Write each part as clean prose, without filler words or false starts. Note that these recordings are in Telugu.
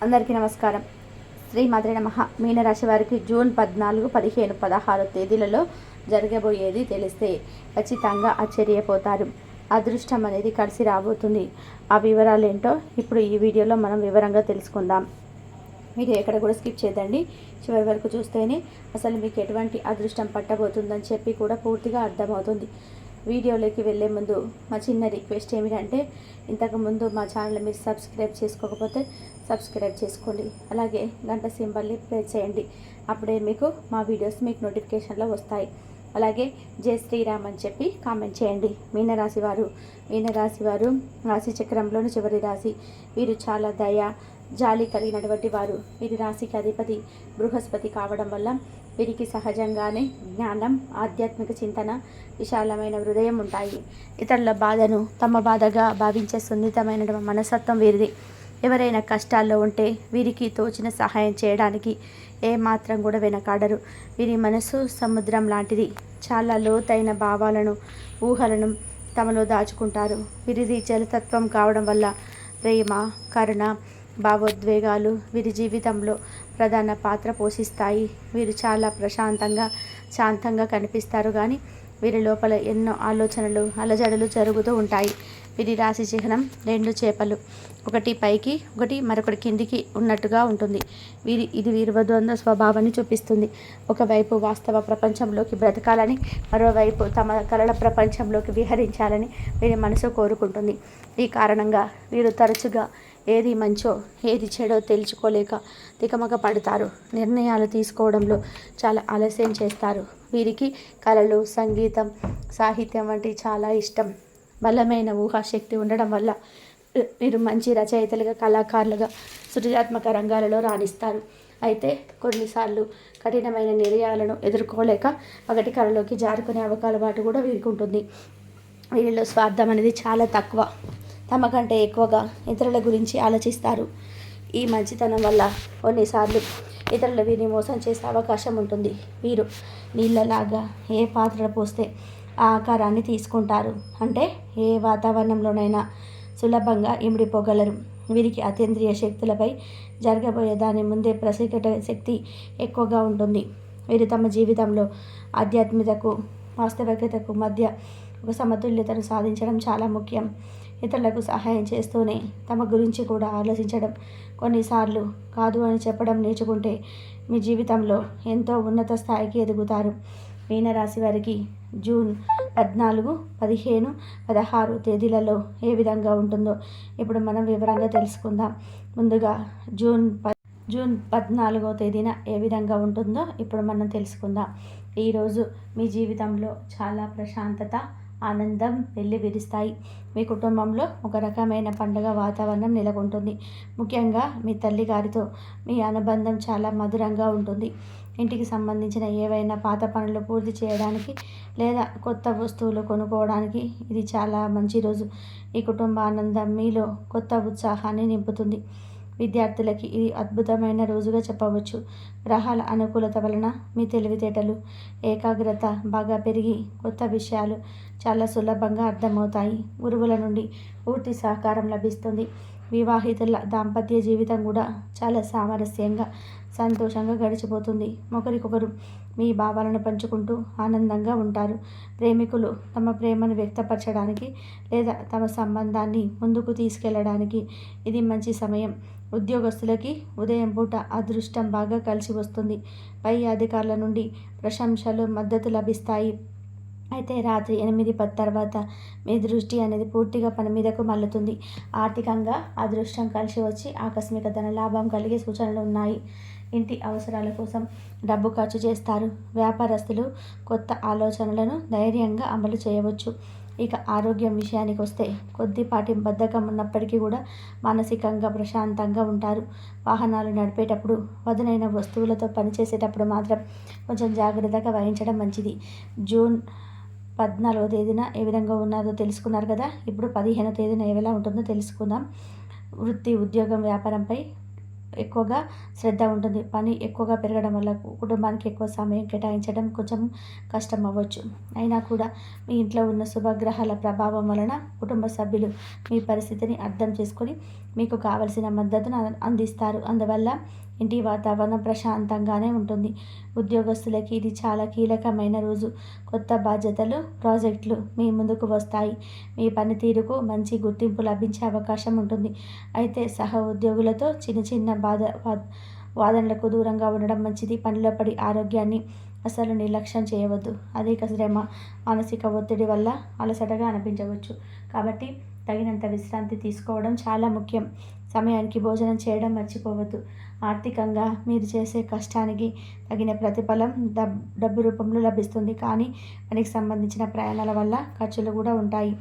అందరికీ నమస్కారం. శ్రీమాత్రే నమః. మీనరాశి వారికి జూన్ 14, 15, 16 తేదీలలో జరగబోయేది తెలిస్తే ఖచ్చితంగా ఆశ్చర్యపోతారు. అదృష్టం అనేది కలిసి రాబోతుంది. ఆ వివరాలు ఏంటో ఇప్పుడు ఈ వీడియోలో మనం వివరంగా తెలుసుకుందాం. మీరు ఎక్కడ కూడా స్కిప్ చేయదండి. చివరి వరకు చూస్తేనే అసలు మీకు ఎటువంటి అదృష్టం పట్టబోతుందని చెప్పి కూడా పూర్తిగా అర్థమవుతుంది. వీడియోలోకి వెళ్ళే ముందు మా చిన్న రిక్వెస్ట్ ఏమిటంటే, ఇంతకుముందు మా ఛానల్ మీరు సబ్స్క్రైబ్ చేసుకోకపోతే సబ్స్క్రైబ్ చేసుకోండి. అలాగే గంట సింబల్ని ప్రెస్ చేయండి. అప్పుడే మీకు మా వీడియోస్ మీకు నోటిఫికేషన్లో వస్తాయి. అలాగే జై శ్రీరామ్ అని చెప్పి కామెంట్ చేయండి. మీనరాశి వారు రాశి చక్రంలోని చివరి రాశి. వీరు చాలా జాలి కలిగినటువంటి వారు. వీరి రాశికి అధిపతి బృహస్పతి కావడం వల్ల వీరికి సహజంగానే జ్ఞానం, ఆధ్యాత్మిక చింతన, విశాలమైన హృదయం ఉంటాయి. ఇతరుల బాధను తమ బాధగా భావించే సున్నితమైన మనస్తత్వం వీరిది. ఎవరైనా కష్టాల్లో ఉంటే వీరికి తోచిన సహాయం చేయడానికి ఏమాత్రం కూడా వెనకాడరు. వీరి మనసు సముద్రం లాంటిది. చాలా లోతైన భావాలను, ఊహలను తమలో దాచుకుంటారు. వీరిది జలతత్వం కావడం వల్ల ప్రేమ, కరుణ, భావోద్వేగాలు వీరి జీవితంలో ప్రధాన పాత్ర పోషిస్తాయి. వీరు చాలా ప్రశాంతంగా, శాంతంగా కనిపిస్తారు, కానీ వీరి లోపల ఎన్నో ఆలోచనలు, అలజడులు జరుగుతూ ఉంటాయి. వీరి రాశి చిహ్నం 2 చేపలు, ఒకటి పైకి, ఒకటి మరొకటి కిందికి ఉన్నట్టుగా ఉంటుంది. ఇది వీరి ద్వంద్వ స్వభావాన్ని చూపిస్తుంది. ఒకవైపు వాస్తవ ప్రపంచంలోకి బ్రతకాలని, మరోవైపు తమ కలల ప్రపంచంలోకి విహరించాలని వీరి మనసు కోరుకుంటుంది. ఈ కారణంగా వీరు తరచుగా ఏది మంచో ఏది చెడో తెలుసుకోలేక తికమక పడతారు. నిర్ణయాలు తీసుకోవడంలో చాలా ఆలస్యం చేస్తారు. వీరికి కళలు, సంగీతం, సాహిత్యం వంటి చాలా ఇష్టం. బలమైన ఊహాశక్తి ఉండడం వల్ల వీరు మంచి రచయితలుగా, కళాకారులుగా సృజనాత్మక రంగాలలో రాణిస్తారు. అయితే కొన్నిసార్లు కఠినమైన నిర్ణయాలను ఎదుర్కోలేక పగటి కళలోకి జారుకునే అలవాటు కూడా వీరికి ఉంటుంది. వీరిలో స్వార్థం అనేది చాలా తక్కువ. తమ కంటే ఎక్కువగా ఇతరుల గురించి ఆలోచిస్తారు. ఈ మంచితనం వల్ల కొన్నిసార్లు ఇతరులు వీరిని మోసం చేసే అవకాశం ఉంటుంది. వీరు నీళ్ళలాగా ఏ పాత్ర పోస్తే ఆ ఆకారాన్ని తీసుకుంటారు. అంటే ఏ వాతావరణంలోనైనా సులభంగా ఇమిడిపోగలరు. వీరికి అతీంద్రియ శక్తులపై జరగబోయే దాని ముందే ప్రసిద్ధ శక్తి ఎక్కువగా ఉంటుంది. వీరు తమ జీవితంలో ఆధ్యాత్మికతకు, వాస్తవికతకు మధ్య ఒక సమతుల్యతను సాధించడం చాలా ముఖ్యం. ఇతరులకు సహాయం చేస్తూనే తమ గురించి కూడా ఆలోచించడం, కొన్నిసార్లు కాదు అని చెప్పడం నేర్చుకుంటే మీ జీవితంలో ఎంతో ఉన్నత స్థాయికి ఎదుగుతారు. మీనరాశి వారికి జూన్ 14, 15, 16 తేదీలలో ఏ విధంగా ఉంటుందో ఇప్పుడు మనం వివరంగా తెలుసుకుందాం. ముందుగా జూన్ 14వ తేదీన ఏ విధంగా ఉంటుందో ఇప్పుడు మనం తెలుసుకుందాం. ఈరోజు మీ జీవితంలో చాలా ప్రశాంతత, ఆనందం వెల్లివిరుస్తాయి. మీ కుటుంబంలో ఒక రకమైన పండుగ వాతావరణం నెలకొంటుంది. ముఖ్యంగా మీ తల్లి గారితో మీ అనుబంధం చాలా మధురంగా ఉంటుంది. ఇంటికి సంబంధించిన ఏవైనా పాత పనులు పూర్తి చేయడానికి లేదా కొత్త వస్తువులు కొనుక్కోవడానికి ఇది చాలా మంచి రోజు. ఈ కుటుంబ ఆనందం మీలో కొత్త ఉత్సాహాన్ని నింపుతుంది. విద్యార్థులకి ఇది అద్భుతమైన రోజుగా చెప్పవచ్చు. గ్రహాల అనుకూలత వలన మీ తెలివితేటలు, ఏకాగ్రత బాగా పెరిగి కొత్త విషయాలు చాలా సులభంగా అర్థమవుతాయి. గురువుల నుండి పూర్తి సహకారం లభిస్తుంది. వివాహితుల దాంపత్య జీవితం కూడా చాలా సామరస్యంగా, సంతోషంగా గడిచిపోతుంది. ఒకరికొకరు మీ భావాలను పంచుకుంటూ ఆనందంగా ఉంటారు. ప్రేమికులు తమ ప్రేమను వ్యక్తపరచడానికి లేదా తమ సంబంధాన్ని ముందుకు తీసుకెళ్లడానికి ఇది మంచి సమయం. ఉద్యోగస్తులకి ఉదయం పూట అదృష్టం బాగా కలిసి వస్తుంది. పై అధికారుల నుండి ప్రశంసలు, మద్దతు లభిస్తాయి. అయితే రాత్రి 8:10 తర్వాత మీ దృష్టి అనేది పూర్తిగా పని మీదకు మళ్ళుతుంది. ఆర్థికంగా అదృష్టం కలిసి వచ్చి ఆకస్మిక ధన లాభం కలిగే సూచనలు ఉన్నాయి. ఇంటి అవసరాల కోసం డబ్బు ఖర్చు చేస్తారు. వ్యాపారస్తులు కొత్త ఆలోచనలను ధైర్యంగా అమలు చేయవచ్చు. ఇక ఆరోగ్యం విషయానికి వస్తే కొద్దిపాటి బద్ధకం ఉన్నప్పటికీ కూడా మానసికంగా ప్రశాంతంగా ఉంటారు. వాహనాలు నడిపేటప్పుడు, పదునైన వస్తువులతో పనిచేసేటప్పుడు మాత్రం కొంచెం జాగ్రత్తగా వహించడం మంచిది. జూన్ 14వ తేదీన ఏ విధంగా ఉన్నదో తెలుసుకున్నారు కదా. ఇప్పుడు 15వ తేదీన ఎలా ఉంటుందో తెలుసుకుందాం. వృత్తి, ఉద్యోగం, వ్యాపారంపై ఎక్కువగా శ్రద్ధ ఉంటుంది. పని ఎక్కువగా పెరగడం వల్ల కుటుంబానికి ఎక్కువ సమయం కేటాయించడం కొంచెం కష్టం అవ్వచ్చు. అయినా కూడా మీ ఇంట్లో ఉన్న శుభగ్రహాల ప్రభావం వలన కుటుంబ సభ్యులు మీ పరిస్థితిని అర్థం చేసుకొని మీకు కావలసిన మద్దతును అందిస్తారు. అందువల్ల ఇంటి వాతావరణం ప్రశాంతంగానే ఉంటుంది. ఉద్యోగస్తులకి ఇది చాలా కీలకమైన రోజు. కొత్త బాధ్యతలు, ప్రాజెక్టులు మీ ముందుకు వస్తాయి. మీ పనితీరుకు మంచి గుర్తింపు లభించే అవకాశం ఉంటుంది. అయితే సహ ఉద్యోగులతో చిన్న చిన్న వాదనలకు దూరంగా ఉండడం మంచిది. పనిలో పడి ఆరోగ్యాన్ని అసలు నిర్లక్ష్యం చేయవద్దు. అధిక శ్రమ, మానసిక ఒత్తిడి వల్ల అలసటగా అనిపించవచ్చు. కాబట్టి తగినంత విశ్రాంతి తీసుకోవడం చాలా ముఖ్యం. సమయానికి భోజనం చేయడం మర్చిపోవద్దు. ఆర్థికంగా మీరు చేసే కష్టానికి తగిన ప్రతిఫలం డబ్బు రూపంలో లభిస్తుంది. కానీ పనికి సంబంధించిన ప్రయాణాల వల్ల ఖర్చులు కూడా ఉంటాయి.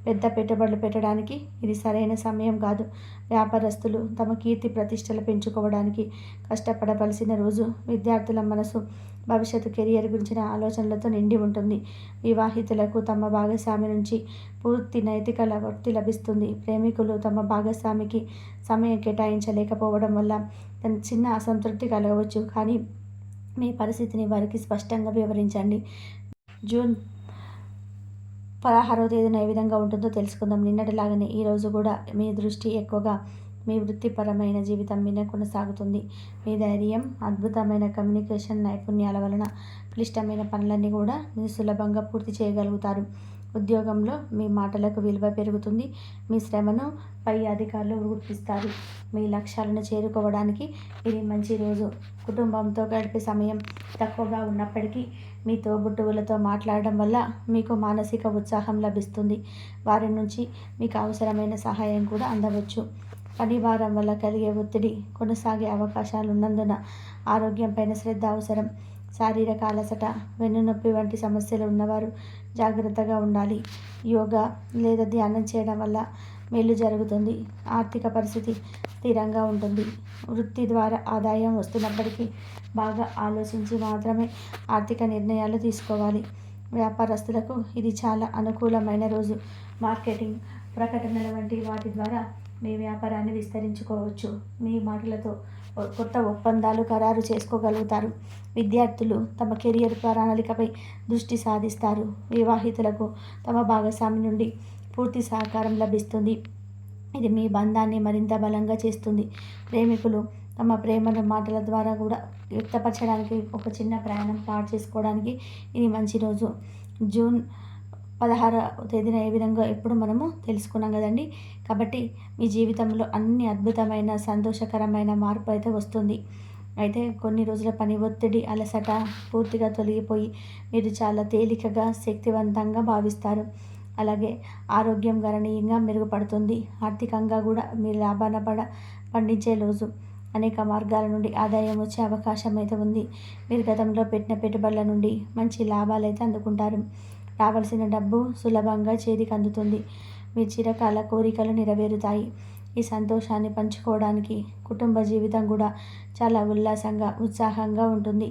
పెద్ద పెట్టుబడులు పెట్టడానికి ఇది సరైన సమయం కాదు. వ్యాపారస్తులు తమ కీర్తి ప్రతిష్టలు పెంచుకోవడానికి కష్టపడవలసిన రోజు. విద్యార్థుల మనసు భవిష్యత్తు కెరియర్ గురించిన ఆలోచనలతో నిండి ఉంటుంది. వివాహితులకు తమ భాగస్వామి నుంచి పూర్తి నైతిక వర్తి లభిస్తుంది. ప్రేమికులు తమ భాగస్వామికి సమయం కేటాయించలేకపోవడం వల్ల చిన్న అసంతృప్తి కలగవచ్చు. కానీ మీ పరిస్థితిని వారికి స్పష్టంగా వివరించండి. జూన్ 16వ తేదీన ఏ విధంగా ఉంటుందో తెలుసుకుందాం. నిన్నటిలాగానే ఈరోజు కూడా మీ దృష్టి ఎక్కువగా మీ వృత్తిపరమైన జీవితం మీద కొనసాగుతుంది. మీ ధైర్యం, అద్భుతమైన కమ్యూనికేషన్ నైపుణ్యాల వలన క్లిష్టమైన పనులన్నీ కూడా మీరు సులభంగా పూర్తి చేయగలుగుతారు. ఉద్యోగంలో మీ మాటలకు విలువ పెరుగుతుంది. మీ శ్రమను పై అధికారులు గుర్తిస్తారు. మీ లక్ష్యాలను చేరుకోవడానికి ఇది మంచి రోజు. కుటుంబంతో గడిపే సమయం తక్కువగా ఉన్నప్పటికీ మీ తోబుట్టువులతో మాట్లాడడం వల్ల మీకు మానసిక ఉత్సాహం లభిస్తుంది. వారి నుంచి మీకు అవసరమైన సహాయం కూడా అందవచ్చు. పని భారం వల్ల కలిగే ఒత్తిడి కొనసాగే అవకాశాలు ఉన్నందున ఆరోగ్యంపైన శ్రద్ధ అవసరం. శారీరక అలసట, వెన్నునొప్పి వంటి సమస్యలు ఉన్నవారు జాగ్రత్తగా ఉండాలి. యోగా లేదా ధ్యానం చేయడం వల్ల మేలు జరుగుతుంది. ఆర్థిక పరిస్థితి స్థిరంగా ఉంటుంది. వృత్తి ద్వారా ఆదాయం వస్తున్నప్పటికీ బాగా ఆలోచించి మాత్రమే ఆర్థిక నిర్ణయాలు తీసుకోవాలి. వ్యాపారస్తులకు ఇది చాలా అనుకూలమైన రోజు. మార్కెటింగ్, ప్రకటనల వంటి వాటి ద్వారా మీ వ్యాపారాన్ని విస్తరించుకోవచ్చు. మీ మాటలతో కొత్త ఒప్పందాలు ఖరారు చేసుకోగలుగుతారు. విద్యార్థులు తమ కెరియర్ ప్రణాళికపై దృష్టి సాధిస్తారు. వివాహితులకు తమ భాగస్వామి నుండి పూర్తి సహకారం లభిస్తుంది. ఇది మీ బంధాన్ని మరింత బలంగా చేస్తుంది. ప్రేమికులు తమ ప్రేమను మాటల ద్వారా కూడా వ్యక్తపరచడానికి ఒక చిన్న ప్రయాణం ప్లాన్ చేసుకోవడానికి ఇది మంచి రోజు. జూన్ 16వ తేదీన ఏ విధంగా ఎప్పుడు మనము తెలుసుకున్నాం కదండి. కాబట్టి మీ జీవితంలో అన్ని అద్భుతమైన సంతోషకరమైన మార్పు అయితే వస్తుంది. అయితే కొన్ని రోజుల పని ఒత్తిడి, అలసట పూర్తిగా తొలగిపోయి మీరు చాలా తేలికగా, శక్తివంతంగా భావిస్తారు. అలాగే ఆరోగ్యం గణనీయంగా మెరుగుపడుతుంది. ఆర్థికంగా కూడా మీరు పండించే రోజు. అనేక మార్గాల నుండి ఆదాయం వచ్చే అవకాశం అయితే ఉంది. మీరు గతంలో పెట్టిన పెట్టుబడుల నుండి మంచి లాభాలు అయితే అందుకుంటారు. రావాల్సిన డబ్బు సులభంగా చేతికి అందుతుంది. మీ చిరకాల కోరికలు నెరవేరుతాయి. ఈ సంతోషాన్ని పంచుకోవడానికి కుటుంబ జీవితం కూడా చాలా ఉల్లాసంగా, ఉత్సాహంగా ఉంటుంది.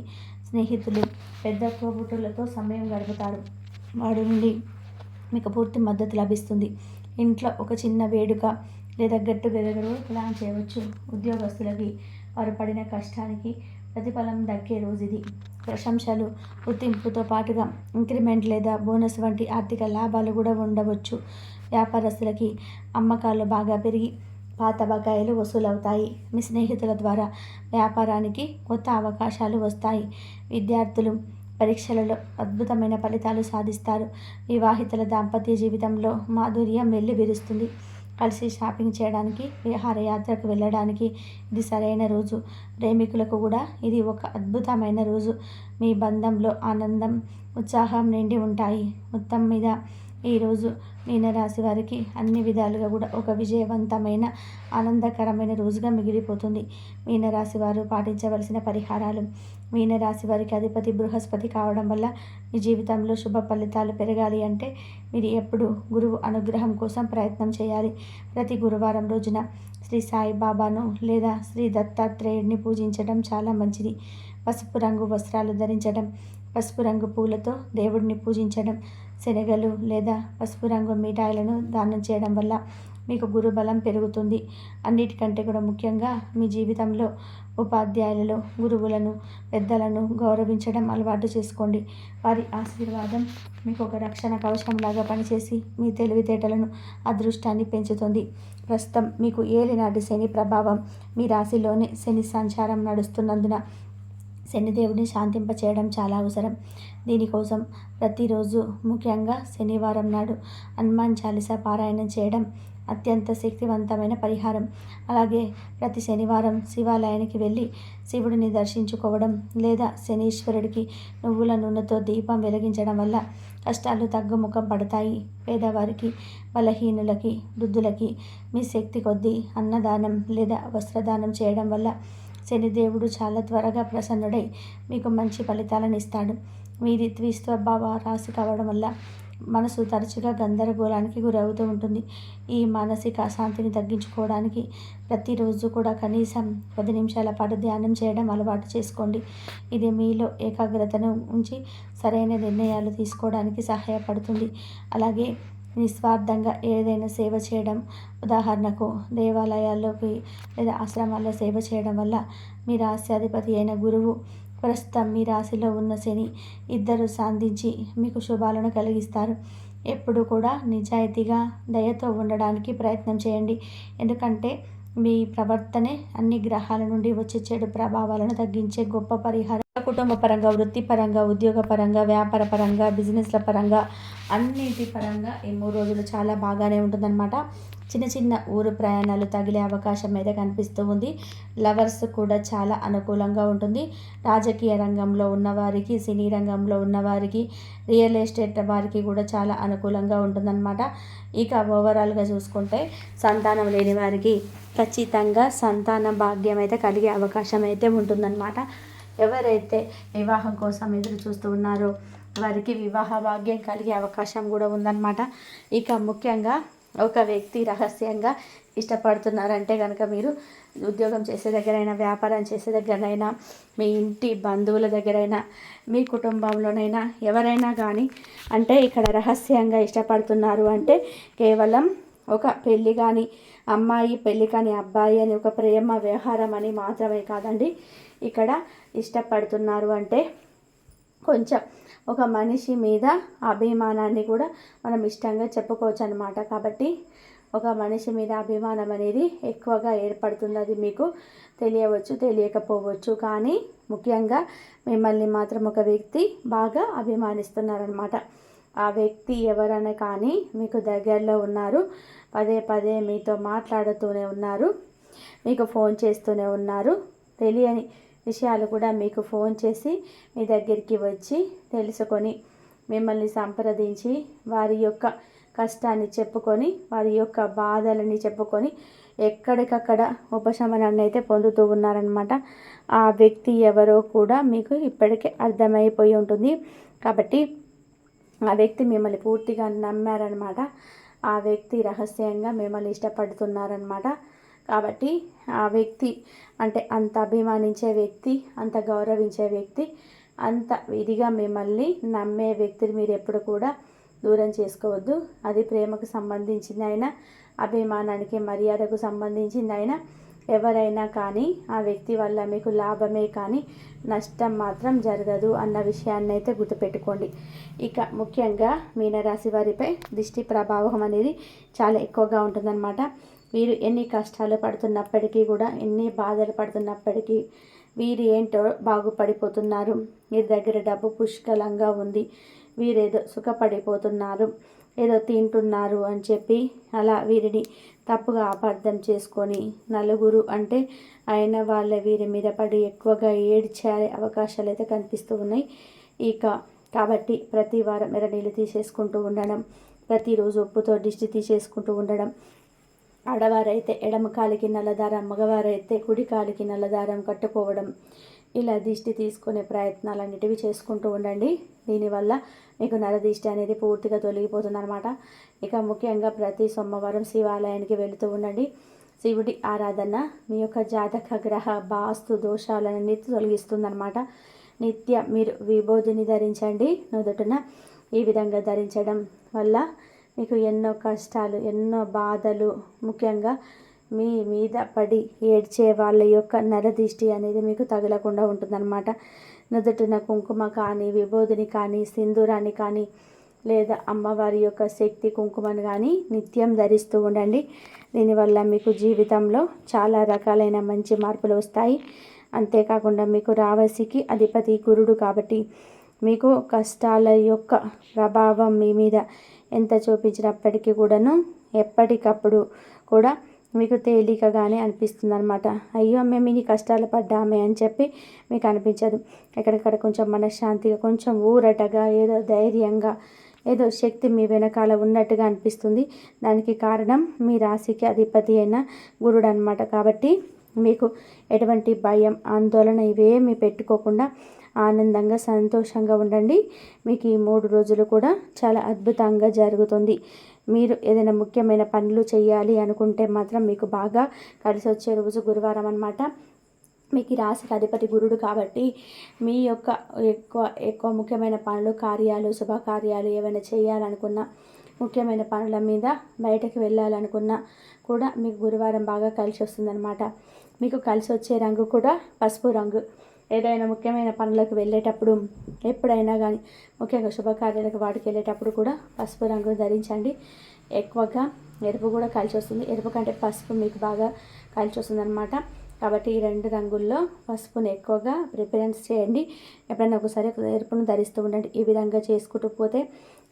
స్నేహితులు, పెద్ద తోబుట్టువులతో సమయం గడుపుతారు. వాడి నుండి మీకు పూర్తి మద్దతు లభిస్తుంది. ఇంట్లో ఒక చిన్న వేడుక లేదా గెట్టుగెదర్ ప్లాన్ చేయవచ్చు. ఉద్యోగస్తులకి వారు పడిన కష్టానికి ప్రతిఫలం దక్కే రోజు ఇది. ప్రశంసలు, గుర్తింపుతో పాటుగా ఇంక్రిమెంట్ లేదా బోనస్ వంటి ఆర్థిక లాభాలు కూడా ఉండవచ్చు. వ్యాపారస్తులకి అమ్మకాలు బాగా పెరిగి పాత బకాయిలు వసూలవుతాయి. మీ స్నేహితుల ద్వారా వ్యాపారానికి కొత్త అవకాశాలు వస్తాయి. విద్యార్థులు పరీక్షలలో అద్భుతమైన ఫలితాలు సాధిస్తారు. వివాహితుల దాంపత్య జీవితంలో మాధుర్యం వెల్లివిరుస్తుంది. కలిసి షాపింగ్ చేయడానికి, విహారయాత్రకు వెళ్ళడానికి ఇది సరైన రోజు. ప్రేమికులకు కూడా ఇది ఒక అద్భుతమైన రోజు. మీ బంధంలో ఆనందం, ఉత్సాహం నిండి ఉంటాయి. మొత్తం మీద ఈరోజు మీనరాశి వారికి అన్ని విధాలుగా కూడా ఒక విజయవంతమైన, ఆనందకరమైన రోజుగా మిగిలిపోతుంది. మీనరాశి వారు పాటించవలసిన పరిహారాలు. మీనరాశి వారికి అధిపతి బృహస్పతి కావడం వల్ల మీ జీవితంలో శుభ ఫలితాలు పెరగాలి అంటే మీరు ఎప్పుడు గురువు అనుగ్రహం కోసం ప్రయత్నం చేయాలి. ప్రతి గురువారం రోజున శ్రీ సాయిబాబాను లేదా శ్రీ దత్తాత్రేయుడిని పూజించడం చాలా మంచిది. పసుపు రంగు వస్త్రాలు ధరించడం, పసుపు రంగు పూలతో దేవుడిని పూజించడం, శనగలు లేదా పసుపు రంగు మిఠాయిలను దానం చేయడం వల్ల మీకు గురుబలం పెరుగుతుంది. అన్నిటికంటే కూడా ముఖ్యంగా మీ జీవితంలో ఉపాధ్యాయులలో, గురువులను, పెద్దలను గౌరవించడం అలవాటు చేసుకోండి. వారి ఆశీర్వాదం మీకు ఒక రక్షణ కవచంలాగా పనిచేసి మీ తెలివితేటలను, అదృష్టాన్ని పెంచుతుంది. ప్రస్తుతం మీకు ఏలినాటి శని ప్రభావం మీ రాశిలోని శని సంచారం నడుస్తున్నందున శనిదేవుడిని శాంతింపచేయడం చాలా అవసరం. దీనికోసం ప్రతిరోజు ముఖ్యంగా శనివారం నాడు హనుమాన్ చాలీసా పారాయణం చేయడం అత్యంత శక్తివంతమైన పరిహారం. అలాగే ప్రతి శనివారం శివాలయానికి వెళ్ళి శివుడిని దర్శించుకోవడం లేదా శనీశ్వరుడికి నువ్వుల నూనెతో దీపం వెలిగించడం వల్ల కష్టాలు తగ్గుముఖం పడతాయి. పేదవారికి, బలహీనులకి, వృద్ధులకి మీ శక్తి కొద్దీ అన్నదానం లేదా వస్త్రదానం చేయడం వల్ల శనిదేవుడు చాలా త్వరగా ప్రసన్నుడై మీకు మంచి ఫలితాలను ఇస్తాడు. మీది ద్విస్వభావ రాశి కావడం వల్ల మనసు తరచుగా గందరగోళానికి గురవుతూ ఉంటుంది. ఈ మానసిక అశాంతిని తగ్గించుకోవడానికి ప్రతిరోజు కూడా కనీసం 10 నిమిషాల పాటు ధ్యానం చేయడం అలవాటు చేసుకోండి. ఇది మీలో ఏకాగ్రతను ఉంచి సరైన నిర్ణయాలు తీసుకోవడానికి సహాయపడుతుంది. అలాగే నిస్వార్థంగా ఏదైనా సేవ చేయడం, ఉదాహరణకు దేవాలయాల్లోకి లేదా ఆశ్రమాల్లో సేవ చేయడం వల్ల మీ రాశ్యాధిపతి అయిన గురువు, ప్రస్తుతం మీ రాశిలో ఉన్న శని ఇద్దరు సాధించి మీకు శుభాలను కలిగిస్తారు. ఎప్పుడు కూడా నిజాయితీగా, దయతో ఉండడానికి ప్రయత్నం చేయండి. ఎందుకంటే మీ ప్రవర్తనే అన్ని గ్రహాల నుండి వచ్చే చెడు ప్రభావాలను తగ్గించే గొప్ప పరిహారం. కుటుంబ పరంగా, వృత్తిపరంగా, ఉద్యోగపరంగా, వ్యాపార పరంగా, బిజినెస్ల పరంగా, అన్నింటి పరంగా ఈ 3 రోజులు చాలా బాగానే ఉంటుందన్నమాట. చిన్న చిన్న ఊరు ప్రయాణాలు తగిలే అవకాశం అయితే కనిపిస్తూ ఉంది. లవర్స్ కూడా చాలా అనుకూలంగా ఉంటుంది. రాజకీయ రంగంలో ఉన్నవారికి, సినీ రంగంలో ఉన్నవారికి, రియల్ ఎస్టేట్ వారికి కూడా చాలా అనుకూలంగా ఉంటుందన్నమాట. ఇక ఓవరాల్గా చూసుకుంటే సంతానం లేని వారికి ఖచ్చితంగా సంతాన భాగ్యం అయితే కలిగే అవకాశం అయితే ఉంటుందన్నమాట. ఎవరైతే వివాహం కోసం ఎదురు చూస్తూ ఉన్నారో వారికి వివాహ భాగ్యం కలిగే అవకాశం కూడా ఉందన్నమాట. ఇక ముఖ్యంగా ఒక వ్యక్తి రహస్యంగా ఇష్టపడుతున్నారంటే కనుక మీరు ఉద్యోగం చేసే దగ్గరైనా, వ్యాపారం చేసే దగ్గరైనా, మీ ఇంటి బంధువుల దగ్గరైనా, మీ కుటుంబంలోనైనా ఎవరైనా కానీ అంటే ఇక్కడ రహస్యంగా ఇష్టపడుతున్నారు అంటే కేవలం ఒక పెళ్ళి కానీ అమ్మాయి, పెళ్ళి కానీ అబ్బాయి అని ఒక ప్రేమ వ్యవహారం అని మాత్రమే కాదండి. ఇక్కడ ఇష్టపడుతున్నారు అంటే కొంచెం ఒక మనిషి మీద అభిమానాన్ని కూడా మనం ఇష్టంగా చెప్పుకోవచ్చు అన్నమాట. కాబట్టి ఒక మనిషి మీద అభిమానం అనేది ఎక్కువగా ఏర్పడుతుంది. అది మీకు తెలియవచ్చు, తెలియకపోవచ్చు. కానీ ముఖ్యంగా మిమ్మల్ని మాత్రం ఒక వ్యక్తి బాగా అభిమానిస్తున్నారనమాట. ఆ వ్యక్తి ఎవరైనా కానీ మీకు దగ్గరలో ఉన్నారు, పదే పదే మీతో మాట్లాడుతూనే ఉన్నారు, మీకు ఫోన్ చేస్తూనే ఉన్నారు. తెలియని విషయాలు కూడా మీకు ఫోన్ చేసి మీ దగ్గరికి వచ్చి తెలుసుకొని మిమ్మల్ని సంప్రదించి వారి యొక్క కష్టాన్ని చెప్పుకొని, వారి యొక్క బాధలని చెప్పుకొని ఎక్కడికక్కడ ఉపశమనాన్ని అయితే పొందుతూ ఉన్నారనమాట. ఆ వ్యక్తి ఎవరో కూడా మీకు ఇప్పటికే అర్థమైపోయి ఉంటుంది. కాబట్టి ఆ వ్యక్తి మిమ్మల్ని పూర్తిగా నమ్మారనమాట. ఆ వ్యక్తి రహస్యంగా మిమ్మల్ని ఇష్టపడుతున్నారనమాట. కాబట్టి ఆ వ్యక్తి అంటే అంత అభిమానించే వ్యక్తి, అంత గౌరవించే వ్యక్తి, అంత ఇదిగా మిమ్మల్ని నమ్మే వ్యక్తిని మీరు ఎప్పుడు కూడా దూరం చేసుకోవద్దు. అది ప్రేమకు సంబంధించిందైనా, అభిమానానికి, మర్యాదకు సంబంధించిందైనా, ఎవరైనా కానీ ఆ వ్యక్తి వల్ల మీకు లాభమే కానీ నష్టం మాత్రం జరగదు అన్న విషయాన్ని అయితే గుర్తుపెట్టుకోండి. ఇక ముఖ్యంగా మీనరాశి వారిపై దిష్టి ప్రభావం అనేది చాలా ఎక్కువగా ఉంటుందన్నమాట. వీరు ఎన్ని కష్టాలు పడుతున్నప్పటికీ కూడా, ఎన్ని బాధలు పడుతున్నప్పటికీ వీరు ఏంటో బాగుపడిపోతున్నారు. వీరి దగ్గర డబ్బు పుష్కలంగా ఉంది, వీరేదో సుఖపడిపోతున్నారు, ఏదో తింటున్నారు అని చెప్పి అలా వీరిని తప్పుగా అపార్థం చేసుకొని నలుగురు అంటే అయిన వాళ్ళ వీరి మీద పడి ఎక్కువగా ఏడ్చే అవకాశాలు అయితే కనిపిస్తూ ఉన్నాయి. ఇక కాబట్టి ప్రతి వారం ఎర్రనీళ్ళు తీసేసుకుంటూ ఉండడం, ప్రతిరోజు ఉప్పుతో దిష్టి తీసేసుకుంటూ ఉండడం, ఆడవారైతే ఎడమ కాలికి నల్లదారం, మగవారైతే కుడి కాలికి నల్లదారం కట్టుకోవడం, ఇలా దిష్టి తీసుకునే ప్రయత్నాలన్నిటివి చేసుకుంటూ ఉండండి. దీనివల్ల మీకు నరదిష్టి అనేది పూర్తిగా తొలగిపోతుందన్నమాట. ఇక ముఖ్యంగా ప్రతి సోమవారం శివాలయానికి వెళుతూ ఉండండి. శివుడి ఆరాధన మీ యొక్క జాతక గ్రహ వాస్తు దోషాలన్నీ తొలగిస్తుందన్నమాట. నిత్యం మీరు విభూతిని ధరించండి నుదుటిన. ఈ విధంగా ధరించడం వల్ల మీకు ఎన్నో కష్టాలు, ఎన్నో బాధలు, ముఖ్యంగా మీ మీద పడి ఏడ్చే వాళ్ళ యొక్క నరదిష్టి అనేది మీకు తగలకుండా ఉంటుందన్నమాట. నుదుటిన కుంకుమ కానీ, విభూతిని కానీ, సింధూరాన్ని కానీ లేదా అమ్మవారి యొక్క శక్తి కుంకుమను కానీ నిత్యం ధరిస్తూ ఉండండి. దీనివల్ల మీకు జీవితంలో చాలా రకాలైన మంచి మార్పులు వస్తాయి. అంతేకాకుండా మీకు రాశికి అధిపతి గురుడు కాబట్టి మీకు కష్టాల యొక్క ప్రభావం మీ మీద ఎంత చూపించినప్పటికీ కూడాను ఎప్పటికప్పుడు కూడా మీకు తేలికగానే అనిపిస్తుంది అనమాట. అయ్యో మేము ఇన్ని కష్టాలు పడ్డామే అని చెప్పి మీకు అనిపించదు. ఎక్కడికక్కడ కొంచెం మనశ్శాంతిగా, కొంచెం ఊరటగా, ఏదో ధైర్యంగా, ఏదో శక్తి మీ వెనకాల ఉన్నట్టుగా అనిపిస్తుంది. దానికి కారణం మీ రాశికి అధిపతి అయిన గురుడు అనమాట. కాబట్టి మీకు ఎటువంటి భయం, ఆందోళన ఇవేమీ పెట్టుకోకుండా ఆనందంగా, సంతోషంగా ఉండండి. మీకు ఈ 3 రోజులు కూడా చాలా అద్భుతంగా జరుగుతుంది. మీరు ఏదైనా ముఖ్యమైన పనులు చేయాలి అనుకుంటే మాత్రం మీకు బాగా కలిసి వచ్చే రోజు గురువారం అన్నమాట. మీకు ఈ రాశికి అధిపతి గురుడు కాబట్టి మీ యొక్క ఎక్కువ ముఖ్యమైన పనులు, కార్యాలు, శుభకార్యాలు ఏమైనా చేయాలనుకున్నా, ముఖ్యమైన పనుల మీద బయటకు వెళ్ళాలనుకున్నా కూడా మీకు గురువారం బాగా కలిసి వస్తుందన్నమాట. మీకు కలిసి వచ్చే రంగు కూడా పసుపు రంగు. ఏదైనా ముఖ్యమైన పనులకు వెళ్ళేటప్పుడు, ఎప్పుడైనా కానీ ముఖ్యంగా శుభకార్యాలకు వాటికి వెళ్ళేటప్పుడు కూడా పసుపు రంగు ధరించండి. ఎక్కువగా ఎరుపు కూడా కలిసి వస్తుంది. ఎరుపు కంటే పసుపు మీకు బాగా కలిసి వస్తుంది అనమాట. కాబట్టి ఈ 2 రంగుల్లో పసుపును ఎక్కువగా ప్రిఫరెన్స్ చేయండి. ఎప్పుడైనా ఒకసారి ఎరుపును ధరిస్తూ ఉండండి. ఈ విధంగా చేసుకుంటూ పోతే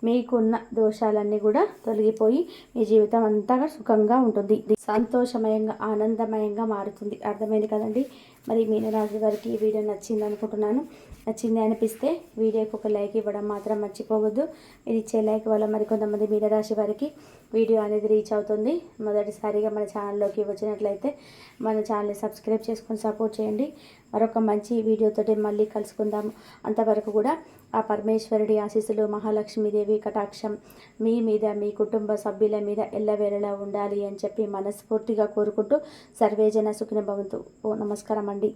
మీకున్న దోషాలన్నీ కూడా తొలగిపోయి మీ జీవితం అంతా సుఖంగా ఉంటుంది, సంతోషమయంగా, ఆనందమయంగా మారుతుంది. అర్థమైంది కదండి. మరి మీనరాశి వారికి ఈ వీడియో నచ్చింది అనుకుంటున్నాను. నచ్చింది అనిపిస్తే వీడియోకి ఒక లైక్ ఇవ్వడం మాత్రం మర్చిపోవద్దు. మీరు ఇచ్చే లైక్ వల్ల మరికొంతమంది మీనరాశి వారికి వీడియో అనేది రీచ్ అవుతుంది. మొదటిసారిగా మన ఛానల్లోకి వచ్చినట్లయితే మన ఛానల్ని సబ్స్క్రైబ్ చేసుకొని సపోర్ట్ చేయండి. మరొక మంచి వీడియోతోటి మళ్ళీ కలుసుకుందాము. అంతవరకు కూడా ఆ పరమేశ్వరుడి ఆశీస్సులు, మహాలక్ష్మీదేవి కటాక్షం మీ మీద, మీ కుటుంబ సభ్యుల మీద ఎల్లవేళలా ఉండాలి అని చెప్పి మనస్ఫూర్తిగా కోరుకుంటూ సర్వేజన సుఖిన భవంతు. నమస్కారం అండి.